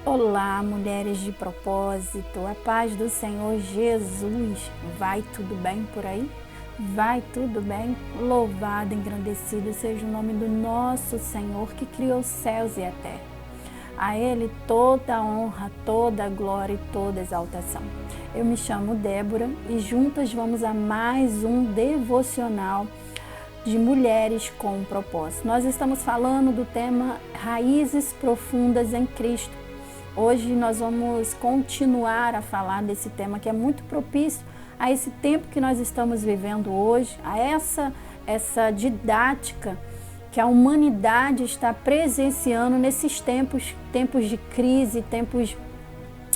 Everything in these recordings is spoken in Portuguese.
Olá, mulheres de propósito, a paz do Senhor Jesus. Vai tudo bem por aí? Vai tudo bem? Louvado, engrandecido seja o nome do nosso Senhor que criou os céus e a terra. A Ele toda a honra, toda a glória e toda a exaltação. Eu me chamo Débora e juntas vamos a mais um devocional de mulheres com propósito. Nós estamos falando do tema Raízes Profundas em Cristo. Hoje nós vamos continuar a falar desse tema que é muito propício a esse tempo que nós estamos vivendo hoje, a essa didática que a humanidade está presenciando nesses tempos de crise, tempos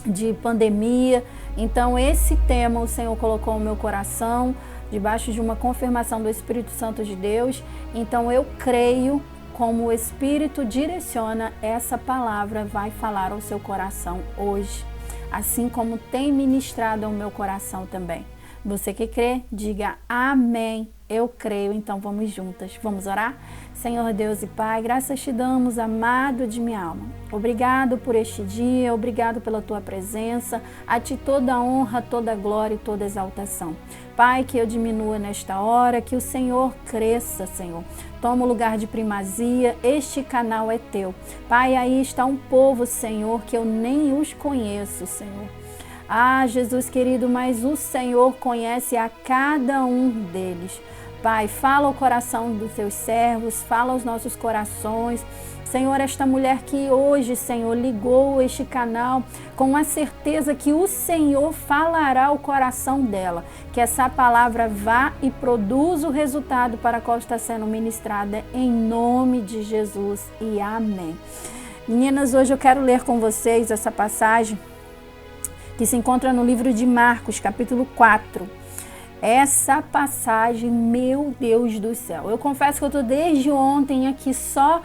de pandemia. Então esse tema o Senhor colocou no meu coração, debaixo de uma confirmação do Espírito Santo de Deus. Então eu creio como o Espírito direciona, essa palavra vai falar ao seu coração hoje, assim como tem ministrado ao meu coração também. Você que crê, diga amém. Eu creio, então vamos juntas. Vamos orar? Senhor Deus e Pai, graças te damos, amado de minha alma. Obrigado por este dia, obrigado pela tua presença. A ti toda a honra, toda a glória e toda a exaltação. Pai, que eu diminua nesta hora, que o Senhor cresça, Senhor. Toma o lugar de primazia, este canal é teu. Pai, aí está um povo, Senhor, que eu nem os conheço, Senhor. Ah, Jesus querido, mas o Senhor conhece a cada um deles. Pai, fala ao coração dos teus servos, fala aos nossos corações. Senhor, esta mulher que hoje, Senhor, ligou este canal com a certeza que o Senhor falará ao coração dela, que essa palavra vá e produza o resultado para a qual está sendo ministrada, em nome de Jesus e amém. Meninas, hoje eu quero ler com vocês essa passagem que se encontra no livro de Marcos, capítulo 4. Essa passagem, meu Deus do céu, eu confesso que eu estou desde ontem aqui só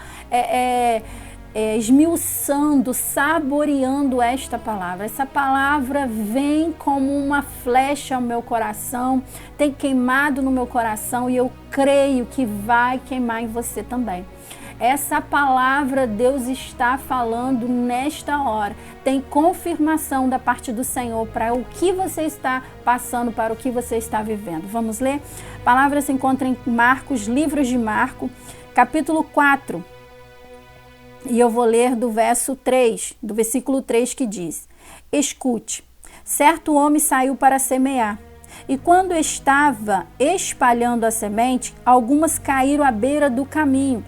esmiuçando, saboreando esta palavra. Essa palavra vem como uma flecha ao meu coração, tem queimado no meu coração e eu creio que vai queimar em você também. Essa palavra Deus está falando nesta hora. Tem confirmação da parte do Senhor para o que você está passando, para o que você está vivendo. Vamos ler? A palavra se encontra em Marcos, livros de Marcos, capítulo 4. E eu vou ler do verso 3, do versículo 3, que diz: Escute, certo homem saiu para semear. E quando estava espalhando a semente, algumas caíram à beira do caminho.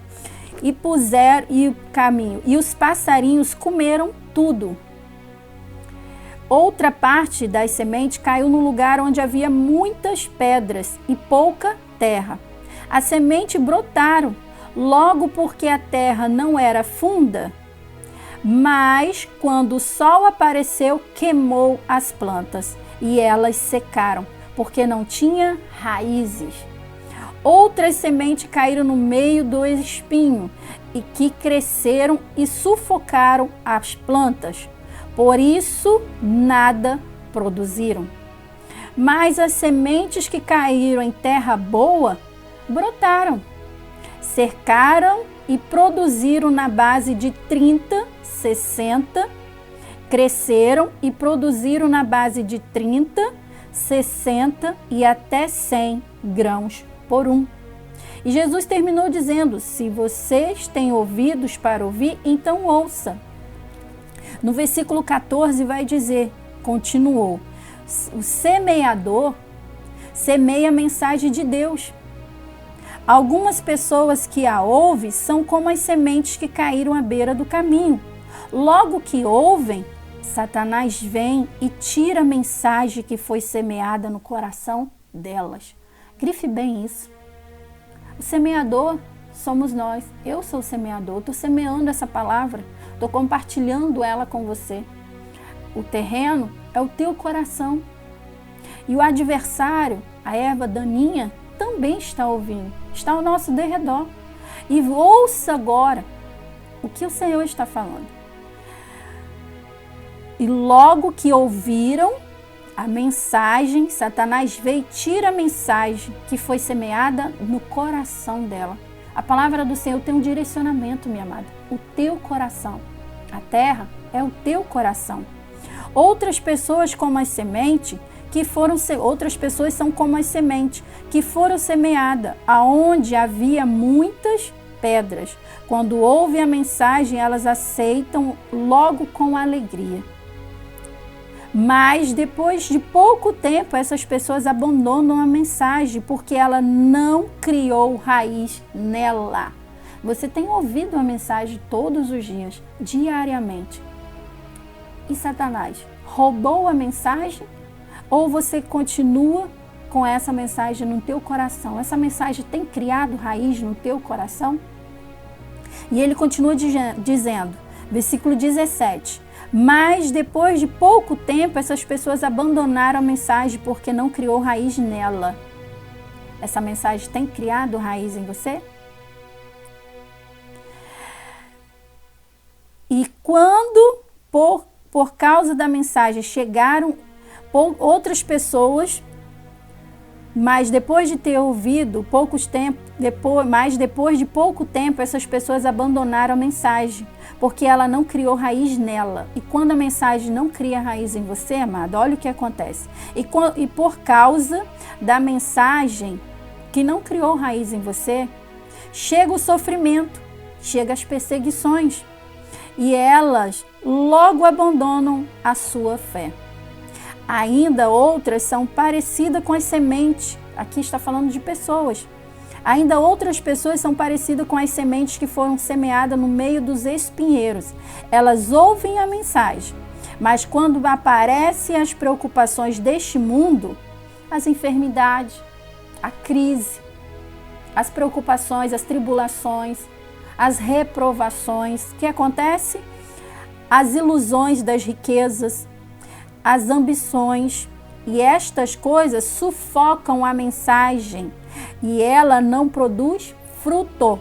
E os passarinhos comeram tudo. Outra parte das sementes caiu no lugar onde havia muitas pedras e pouca terra. As sementes brotaram, logo porque a terra não era funda, mas quando o sol apareceu, queimou as plantas e elas secaram, porque não tinha raízes. Outras sementes caíram no meio do espinho e que cresceram e sufocaram as plantas. Por isso, nada produziram. Mas as sementes que caíram em terra boa brotaram, cercaram e produziram na base de 30, 60, cresceram e produziram na base de 30, 60 e até 100 grãos por um. E Jesus terminou dizendo: se vocês têm ouvidos para ouvir, então ouça. No versículo 14 vai dizer, continuou, o semeador semeia a mensagem de Deus. Algumas pessoas que a ouvem são como as sementes que caíram à beira do caminho. Logo que ouvem, Satanás vem e tira a mensagem que foi semeada no coração delas. Grife bem isso. O semeador somos nós. Eu sou o semeador. Estou semeando essa palavra. Estou compartilhando ela com você. O terreno é o teu coração. E o adversário, a erva daninha, também está ouvindo. Está ao nosso derredor. E ouça agora o que o Senhor está falando. E logo que ouviram a mensagem, Satanás veio e tira a mensagem que foi semeada no coração dela. A palavra do Senhor tem um direcionamento, minha amada. O teu coração. A terra é o teu coração. Outras pessoas como as sementes outras pessoas são como as sementes que foram semeadas, aonde havia muitas pedras. Quando ouvem a mensagem, elas aceitam logo com alegria. Mas depois de pouco tempo, essas pessoas abandonam a mensagem porque ela não criou raiz nela. Você tem ouvido a mensagem todos os dias, diariamente. E Satanás roubou a mensagem? Ou você continua com essa mensagem no teu coração? Essa mensagem tem criado raiz no teu coração? E ele continua dizendo, versículo 17, mas depois de pouco tempo essas pessoas abandonaram a mensagem porque não criou raiz nela. Essa mensagem tem criado raiz em você? E quando, por causa da mensagem, chegaram outras pessoas, mas depois de ter ouvido depois de pouco tempo, essas pessoas abandonaram a mensagem, porque ela não criou raiz nela. E quando a mensagem não cria raiz em você, amado, olha o que acontece. E por causa da mensagem que não criou raiz em você, chega o sofrimento, chega as perseguições, e elas logo abandonam a sua fé. Ainda outras são parecidas com as sementes. Aqui está falando de pessoas. Ainda outras pessoas são parecidas com as sementes que foram semeadas no meio dos espinheiros. Elas ouvem a mensagem, mas quando aparecem as preocupações deste mundo, as enfermidades, a crise, as preocupações, as tribulações, as reprovações, o que acontece? As ilusões das riquezas, as ambições, e estas coisas sufocam a mensagem e ela não produz fruto.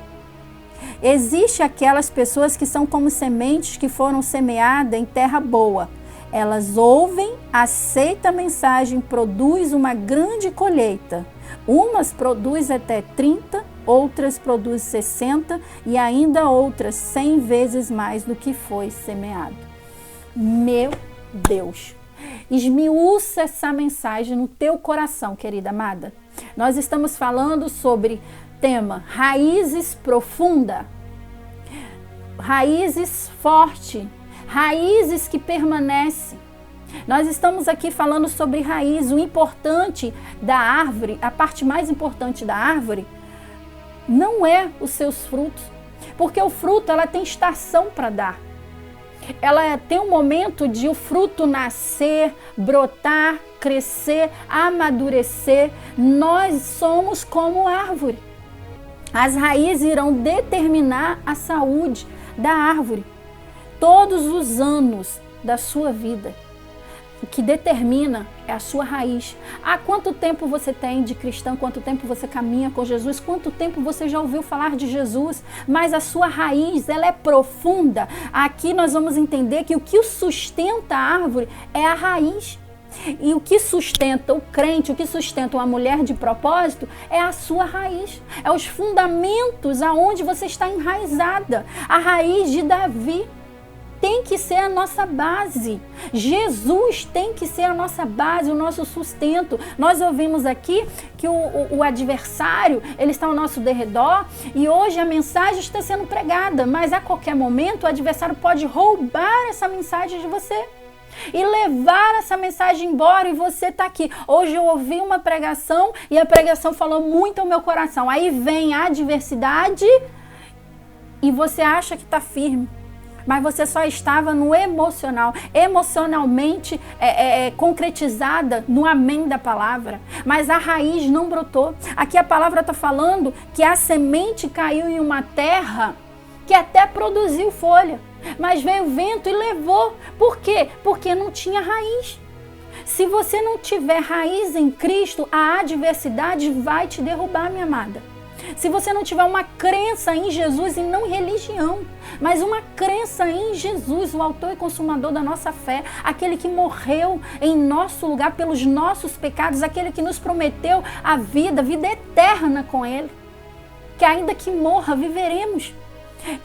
Existem aquelas pessoas que são como sementes que foram semeadas em terra boa. Elas ouvem, aceitam a mensagem, produz uma grande colheita. Umas produz até 30, outras produz 60 e ainda outras 100 vezes mais do que foi semeado. Meu Deus! Esmiuça essa mensagem no teu coração, querida amada. Nós estamos falando sobre tema raízes profunda, raízes forte, raízes que permanecem. Nós estamos aqui falando sobre raiz. O importante da árvore, a parte mais importante da árvore, não é os seus frutos, porque o fruto ela tem estação para dar. Ela tem um momento de o fruto nascer, brotar, crescer, amadurecer. Nós somos como árvore. As raízes irão determinar a saúde da árvore. Todos os anos da sua vida, o que determina é a sua raiz. Há quanto tempo você tem de cristão, quanto tempo você caminha com Jesus, quanto tempo você já ouviu falar de Jesus, mas a sua raiz, ela é profunda. Aqui nós vamos entender que o que sustenta a árvore é a raiz. E o que sustenta o crente, o que sustenta uma mulher de propósito é a sua raiz. É os fundamentos aonde você está enraizada. A raiz de Davi tem que ser a nossa base. Jesus tem que ser a nossa base, o nosso sustento. Nós ouvimos aqui que o adversário, ele está ao nosso derredor e hoje a mensagem está sendo pregada, mas a qualquer momento o adversário pode roubar essa mensagem de você e levar essa mensagem embora e você está aqui. Hoje eu ouvi uma pregação e a pregação falou muito ao meu coração. Aí vem a adversidade e você acha que está firme. Mas você só estava no emocional, emocionalmente concretizada no amém da palavra. Mas a raiz não brotou. Aqui a palavra está falando que a semente caiu em uma terra que até produziu folha. Mas veio o vento e levou. Por quê? Porque não tinha raiz. Se você não tiver raiz em Cristo, a adversidade vai te derrubar, minha amada. Se você não tiver uma crença em Jesus e não religião, mas uma crença em Jesus, o autor e consumador da nossa fé, aquele que morreu em nosso lugar pelos nossos pecados, aquele que nos prometeu a vida eterna com ele, que ainda que morra, viveremos.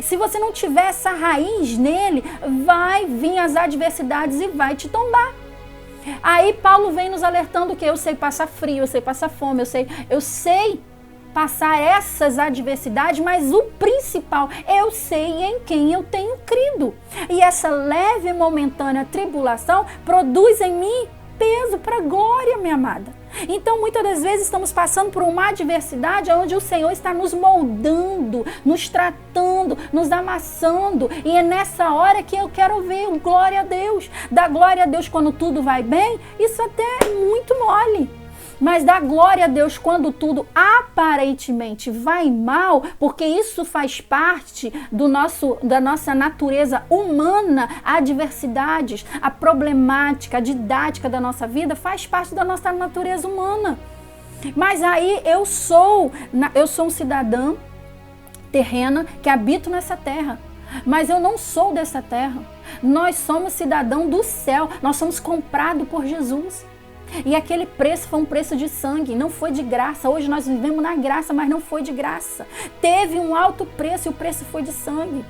Se você não tiver essa raiz nele, vai vir as adversidades e vai te tombar. Aí Paulo vem nos alertando que eu sei passar frio, eu sei passar fome, eu sei passar essas adversidades, mas o principal, eu sei em quem eu tenho crido. E essa leve e momentânea tribulação produz em mim peso para a glória, minha amada. Então, muitas das vezes estamos passando por uma adversidade onde o Senhor está nos moldando, nos tratando, nos amassando. E é nessa hora que eu quero ver glória a Deus. Dar glória a Deus quando tudo vai bem, isso até é muito mole. Mas dar glória a Deus quando tudo aparentemente vai mal, porque isso faz parte da nossa natureza humana, a adversidades, a problemática, a didática da nossa vida faz parte da nossa natureza humana. Mas aí eu sou um cidadão terrena que habito nessa terra. Mas eu não sou dessa terra. Nós somos cidadão do céu. Nós somos comprados por Jesus. E aquele preço foi um preço de sangue, não foi de graça. Hoje nós vivemos na graça, mas não foi de graça. Teve um alto preço e o preço foi de sangue.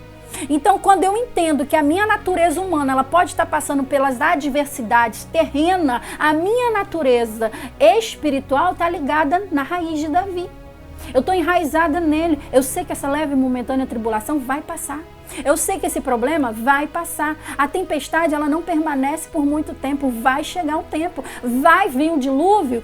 Então, quando eu entendo que a minha natureza humana ela pode estar passando pelas adversidades terrenas, a minha natureza espiritual está ligada na raiz de Davi. Eu estou enraizada nele. Eu sei que essa leve e momentânea tribulação vai passar. Eu sei que esse problema vai passar. A tempestade ela não permanece por muito tempo. Vai chegar um tempo. Vai vir um dilúvio.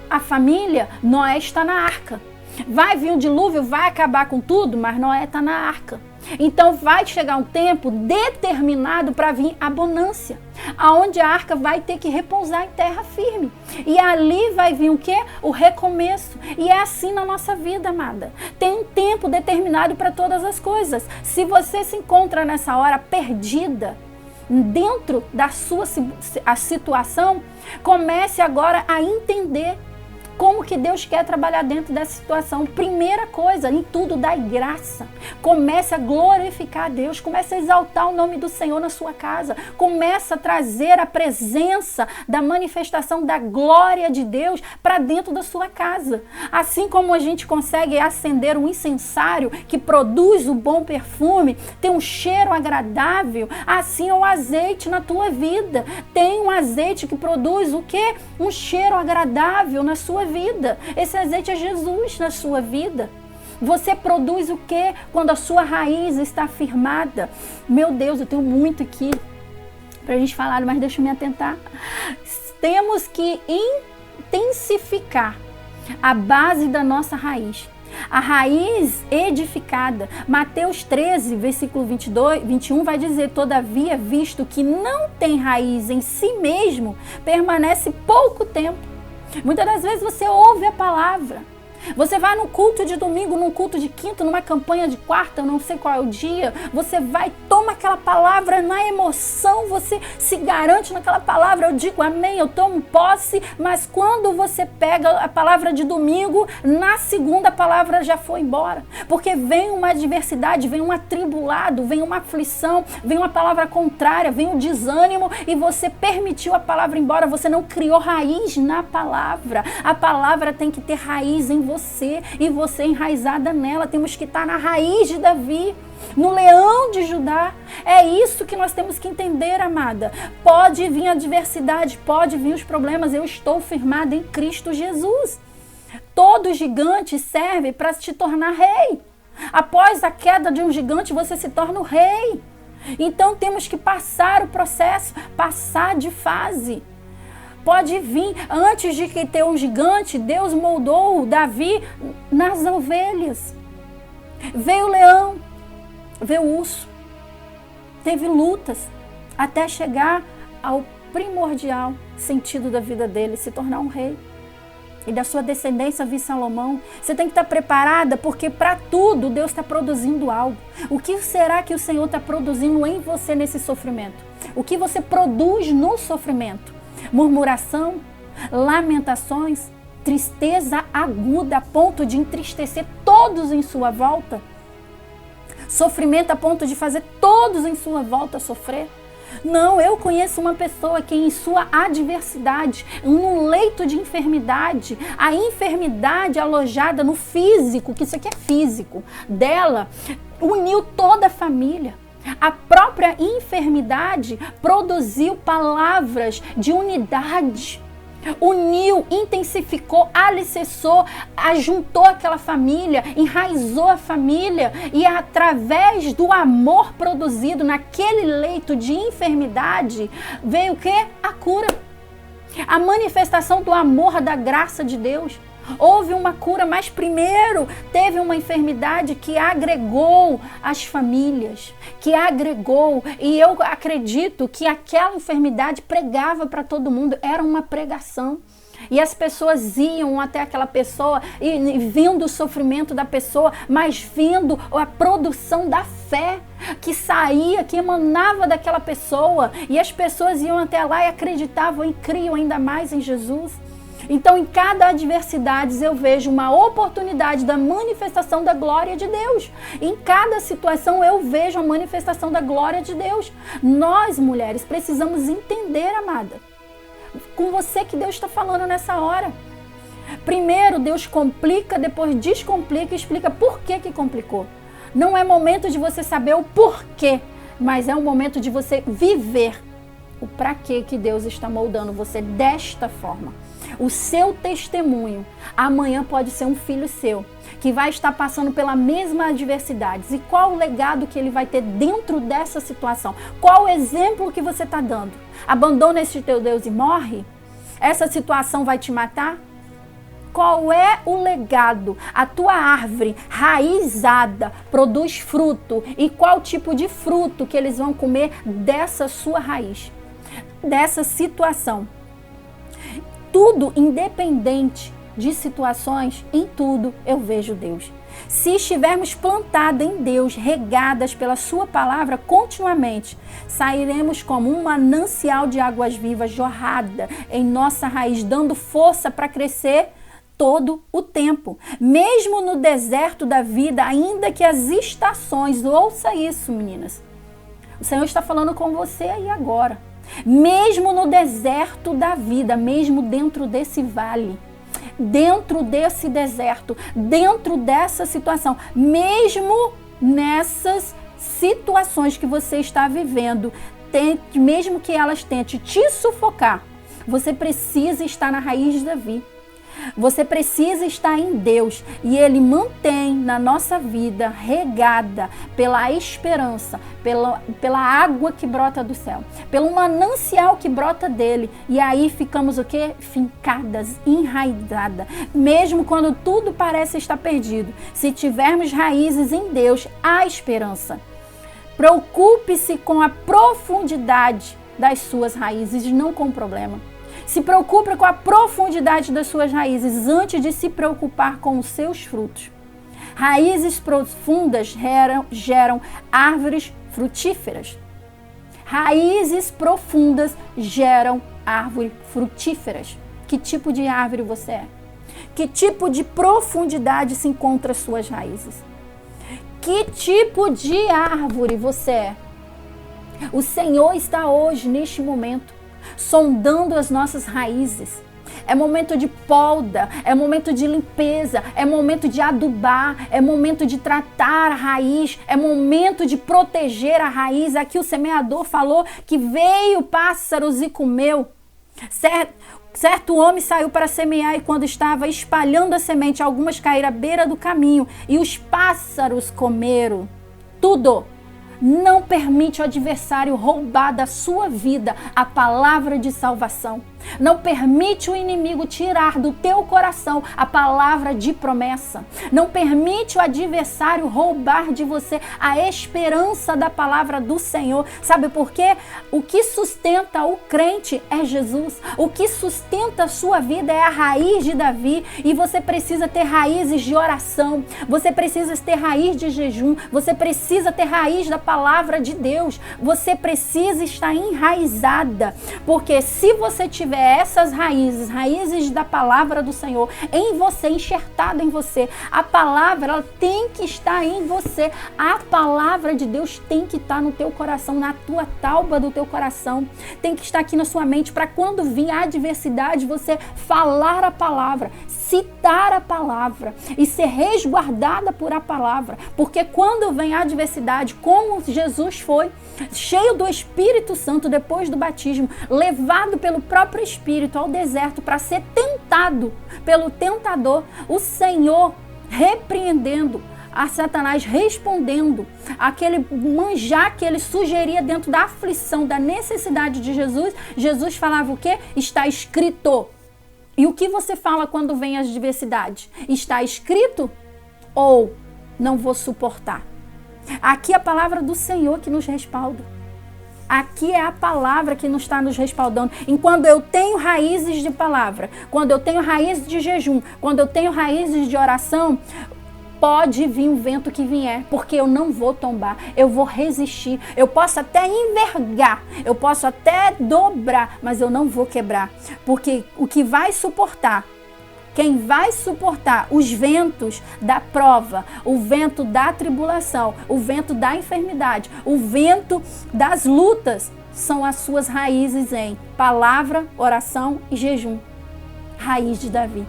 A família, Noé está na arca. Vai vir um dilúvio, vai acabar com tudo, mas Noé está na arca. Então vai chegar um tempo determinado para vir a bonância, aonde a arca vai ter que repousar em terra firme. E ali vai vir o quê? O recomeço. E é assim na nossa vida, amada. Tem um tempo determinado para todas as coisas. Se você se encontra nessa hora perdida, dentro da sua situação, comece agora a entender como que Deus quer trabalhar dentro dessa situação. Primeira coisa, em tudo dai graça. Comece a glorificar a Deus, comece a exaltar o nome do Senhor na sua casa. Comece a trazer a presença da manifestação da glória de Deus para dentro da sua casa. Assim como a gente consegue acender um incensário que produz o bom perfume, tem um cheiro agradável, assim é o azeite na tua vida. Tem um azeite que produz o quê? Um cheiro agradável na sua vida. Esse azeite é Jesus na sua vida. Você produz o que quando a sua raiz está firmada? Meu Deus, eu tenho muito aqui pra gente falar, mas deixa eu me atentar. Temos que intensificar a base da nossa raiz. A raiz edificada. Mateus 13, versículo 21 vai dizer: todavia, visto que não tem raiz em si mesmo, permanece pouco tempo. Muitas das vezes você ouve a palavra, você vai no culto de domingo, num culto de quinta, numa campanha de quarta, não sei qual é o dia, você vai, toma aquela palavra na emoção, você se garante naquela palavra, eu digo amém, eu tomo posse, mas quando você pega a palavra de domingo, na segunda a palavra já foi embora, porque vem uma adversidade, vem um atribulado, vem uma aflição, vem uma palavra contrária, vem um desânimo e você permitiu a palavra ir embora, você não criou raiz na palavra. A palavra tem que ter raiz em você e você enraizada nela. Temos que estar na raiz de Davi, no leão de Judá. É isso que nós temos que entender, amada. Pode vir a adversidade, pode vir os problemas, eu estou firmada em Cristo Jesus. Todo gigante serve para te tornar rei. Após a queda de um gigante, você se torna o rei. Então temos que passar o processo, passar de fase. Pode vir, antes de que ter um gigante, Deus moldou Davi nas ovelhas. Veio o leão, veio o urso, teve lutas, até chegar ao primordial sentido da vida dele, se tornar um rei. E da sua descendência vir Salomão. Você tem que estar preparada, porque para tudo Deus está produzindo algo. O que será que o Senhor está produzindo em você nesse sofrimento? O que você produz no sofrimento? Murmuração, lamentações, tristeza aguda a ponto de entristecer todos em sua volta, sofrimento a ponto de fazer todos em sua volta sofrer. Não, eu conheço uma pessoa que em sua adversidade, num leito de enfermidade, a enfermidade alojada no físico, que isso aqui é físico, dela, uniu toda a família. A própria enfermidade produziu palavras de unidade. Uniu, intensificou, alicerçou, ajuntou aquela família, enraizou a família e através do amor produzido naquele leito de enfermidade veio o quê? A cura. A manifestação do amor, da graça de Deus. Houve uma cura, mas primeiro teve uma enfermidade que agregou as famílias, que agregou, e eu acredito que aquela enfermidade pregava para todo mundo, era uma pregação. E as pessoas iam até aquela pessoa e vendo o sofrimento da pessoa, mas vendo a produção da fé que saía, que emanava daquela pessoa. E as pessoas iam até lá e acreditavam e criam ainda mais em Jesus. Então, em cada adversidade, eu vejo uma oportunidade da manifestação da glória de Deus. Em cada situação, eu vejo a manifestação da glória de Deus. Nós, mulheres, precisamos entender, amada, com você que Deus está falando nessa hora. Primeiro, Deus complica, depois descomplica e explica por que complicou. Não é momento de você saber o porquê, mas é um momento de você viver o para que Deus está moldando você desta forma. O seu testemunho amanhã pode ser um filho seu que vai estar passando pela mesma adversidade. E qual o legado que ele vai ter dentro dessa situação? Qual o exemplo que você está dando? Abandona esse teu Deus e morre? Essa situação vai te matar? Qual é o legado? A tua árvore raizada produz fruto. E qual tipo de fruto que eles vão comer dessa sua raiz? Dessa situação. Tudo, independente de situações, em tudo eu vejo Deus. Se estivermos plantadas em Deus, regadas pela sua palavra continuamente, sairemos como um manancial de águas vivas jorrada em nossa raiz, dando força para crescer todo o tempo. Mesmo no deserto da vida, ainda que as estações, ouça isso, meninas. O Senhor está falando com você aí agora. Mesmo no deserto da vida, mesmo dentro desse vale, dentro desse deserto, dentro dessa situação, mesmo nessas situações que você está vivendo, mesmo que elas tentem te sufocar, você precisa estar na raiz de Davi. Você precisa estar em Deus e Ele mantém na nossa vida regada pela esperança, pela água que brota do céu, pelo manancial que brota dele. E aí ficamos o quê? Fincadas, enraizadas. Mesmo quando tudo parece estar perdido, se tivermos raízes em Deus, há esperança. Preocupe-se com a profundidade das suas raízes, não com o problema. Se preocupe com a profundidade das suas raízes antes de se preocupar com os seus frutos. Raízes profundas geram árvores frutíferas. Raízes profundas geram árvores frutíferas. Que tipo de árvore você é? Que tipo de profundidade se encontra as suas raízes? Que tipo de árvore você é? O Senhor está hoje, neste momento, sondando as nossas raízes. É momento de poda, é momento de limpeza, é momento de adubar, é momento de tratar a raiz, é momento de proteger a raiz. Aqui o semeador falou que veio pássaros e comeu. Certo homem saiu para semear e quando estava espalhando a semente, algumas caíram à beira do caminho e os pássaros comeram tudo. Não permite o adversário roubar da sua vida a palavra de salvação. Não permite o inimigo tirar do teu coração a palavra de promessa. Não permite o adversário roubar de você a esperança da palavra do Senhor. Sabe por quê? O que sustenta o crente é Jesus. O que sustenta a sua vida é a raiz de Davi. E você precisa ter raízes de oração. Você precisa ter raiz de jejum. Você precisa ter raiz da palavra de Deus. Você precisa estar enraizada. Porque se você tiver tiver essas raízes, raízes da palavra do Senhor em você, enxertada em você, a palavra ela tem que estar em você. A palavra de Deus tem que estar no teu coração, na tua tauba do teu coração. Tem que estar aqui na sua mente para quando vir a adversidade, você falar a palavra, citar a palavra e ser resguardada por a palavra. Porque quando vem a adversidade, como Jesus foi, cheio do Espírito Santo depois do batismo, levado pelo próprio Espírito ao deserto para ser tentado pelo tentador, o Senhor repreendendo a Satanás, respondendo aquele manjar que ele sugeria dentro da aflição, da necessidade de Jesus. Jesus falava o quê? Está escrito. E o que você fala quando vem as adversidades? Está escrito ou não vou suportar? Aqui é a palavra do Senhor que nos respalda. Aqui é a palavra que nos está nos respaldando. Enquanto eu tenho raízes de palavra, quando eu tenho raízes de jejum, quando eu tenho raízes de oração, pode vir o vento que vier, porque eu não vou tombar, eu vou resistir. Eu posso até envergar, eu posso até dobrar, mas eu não vou quebrar. Porque o que vai suportar, quem vai suportar os ventos da prova, o vento da tribulação, o vento da enfermidade, o vento das lutas, são as suas raízes em palavra, oração e jejum. Raiz de Davi.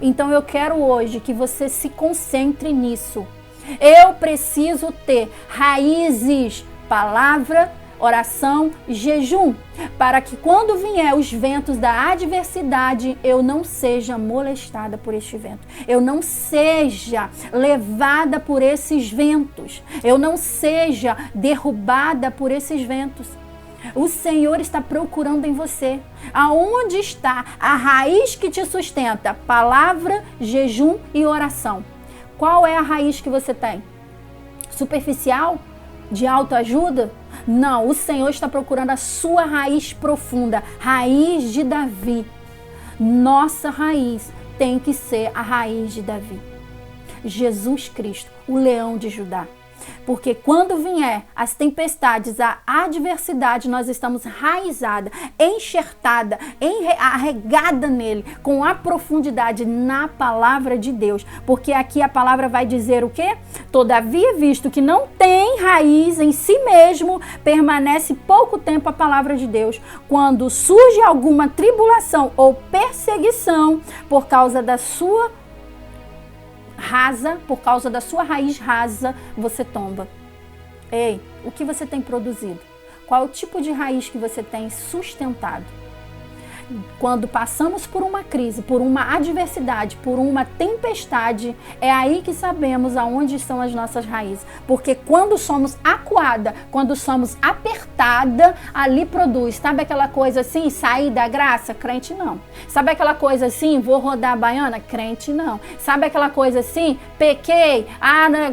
Então eu quero hoje que você se concentre nisso. Eu preciso ter raízes, palavra, oração, jejum, para que quando vier os ventos da adversidade, eu não seja molestada por este vento. Eu não seja levada por esses ventos. Eu não seja derrubada por esses ventos. O Senhor está procurando em você. Aonde está a raiz que te sustenta? Palavra, jejum e oração. Qual é a raiz que você tem? Superficial? De autoajuda? Não, o Senhor está procurando a sua raiz profunda, raiz de Davi. Nossa raiz tem que ser a raiz de Davi. Jesus Cristo, o leão de Judá. Porque quando vier as tempestades, a adversidade, nós estamos raizada, enxertada, arregada nele, com a profundidade na palavra de Deus. Porque aqui a palavra vai dizer o quê? Todavia, visto que não tem raiz em si mesmo, permanece pouco tempo a palavra de Deus. Quando surge alguma tribulação ou perseguição por causa da sua rasa, por causa da sua raiz rasa, você tomba. Ei, o que você tem produzido? Qual é o tipo de raiz que você tem sustentado? Quando passamos por uma crise, por uma adversidade, por uma tempestade, é aí que sabemos aonde estão as nossas raízes. Porque quando somos acuada, quando somos apertada, ali produz. Sabe aquela coisa assim, sair da graça? Crente não. Sabe aquela coisa assim, vou rodar a baiana? Crente não. Sabe aquela coisa assim, pequei,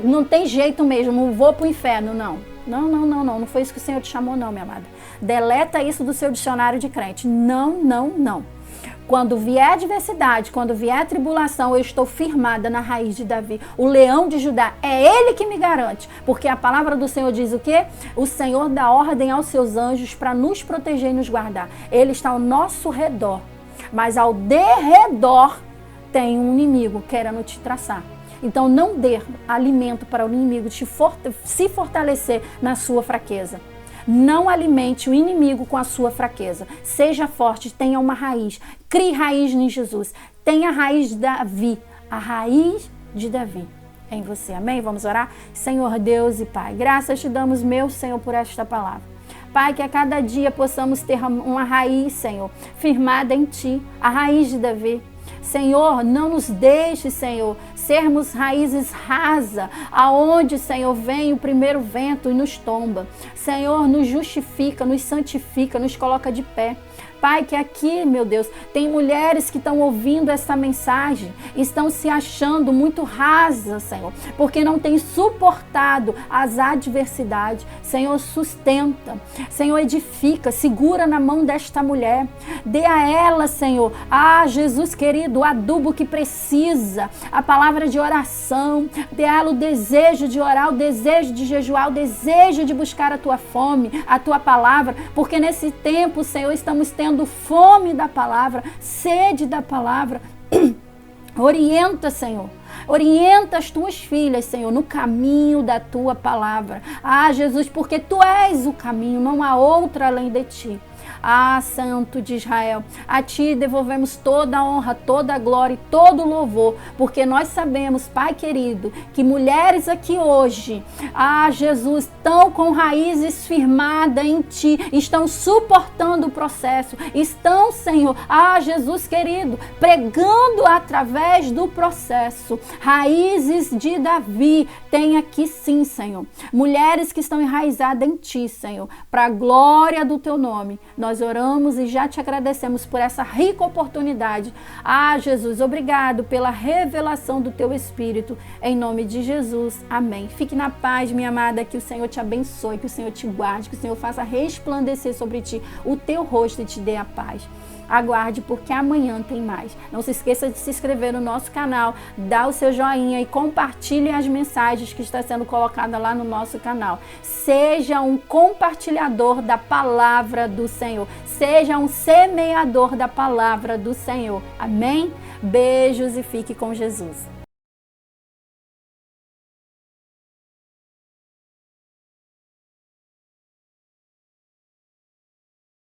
não tem jeito mesmo, vou pro inferno? Não. Não foi isso que o Senhor te chamou não, minha amada. Deleta isso do seu dicionário de crente. Não. Quando vier a adversidade, quando vier a tribulação, eu estou firmada na raiz de Davi. O leão de Judá, é ele que me garante. Porque a palavra do Senhor diz o quê? O Senhor dá ordem aos seus anjos para nos proteger e nos guardar. Ele está ao nosso redor. Mas ao derredor tem um inimigo querendo te traçar. Então não dê alimento para o inimigo se fortalecer na sua fraqueza. Não alimente o inimigo com a sua fraqueza. Seja forte, tenha uma raiz. Crie raiz em Jesus. Tenha a raiz de Davi. A raiz de Davi em você. Amém? Vamos orar? Senhor Deus e Pai, graças te damos, meu Senhor, por esta palavra. Pai, que a cada dia possamos ter uma raiz, Senhor, firmada em Ti. A raiz de Davi. Senhor, não nos deixe, Senhor, sermos raízes rasas, aonde, Senhor, vem o primeiro vento e nos tomba. Senhor, nos justifica, nos santifica, nos coloca de pé. Pai, que aqui, meu Deus, tem mulheres que estão ouvindo essa mensagem, estão se achando muito rasas, Senhor, porque não têm suportado as adversidades. Senhor, sustenta, Senhor, edifica, segura na mão desta mulher. Dê a ela, Senhor, Jesus querido, o adubo que precisa, a palavra de oração. Dê a ela o desejo de orar, o desejo de jejuar, o desejo de buscar a tua fome, a tua palavra, porque nesse tempo, Senhor, estamos tendo fome da palavra, sede da palavra. Orienta, Senhor. Orienta as tuas filhas, Senhor, no caminho da tua palavra. Jesus, porque tu és o caminho, não há outra além de ti. Santo de Israel, a ti devolvemos toda a honra, toda a glória e todo o louvor, porque nós sabemos, Pai querido, que mulheres aqui hoje, Jesus, estão com raízes firmadas em ti, estão suportando o processo, estão, Senhor, Jesus querido, pregando através do processo. Raízes de Davi, tem aqui sim, Senhor, mulheres que estão enraizadas em ti, Senhor, para a glória do teu nome. Nós oramos e já te agradecemos por essa rica oportunidade. Jesus, obrigado pela revelação do teu Espírito. Em nome de Jesus, amém. Fique na paz, minha amada, que o Senhor te abençoe, que o Senhor te guarde, que o Senhor faça resplandecer sobre ti o teu rosto e te dê a paz. Aguarde, porque amanhã tem mais. Não se esqueça de se inscrever no nosso canal, dá o seu joinha e compartilhe as mensagens que estão sendo colocadas lá no nosso canal. Seja um compartilhador da palavra do Senhor. Seja um semeador da palavra do Senhor. Amém? Beijos e fique com Jesus.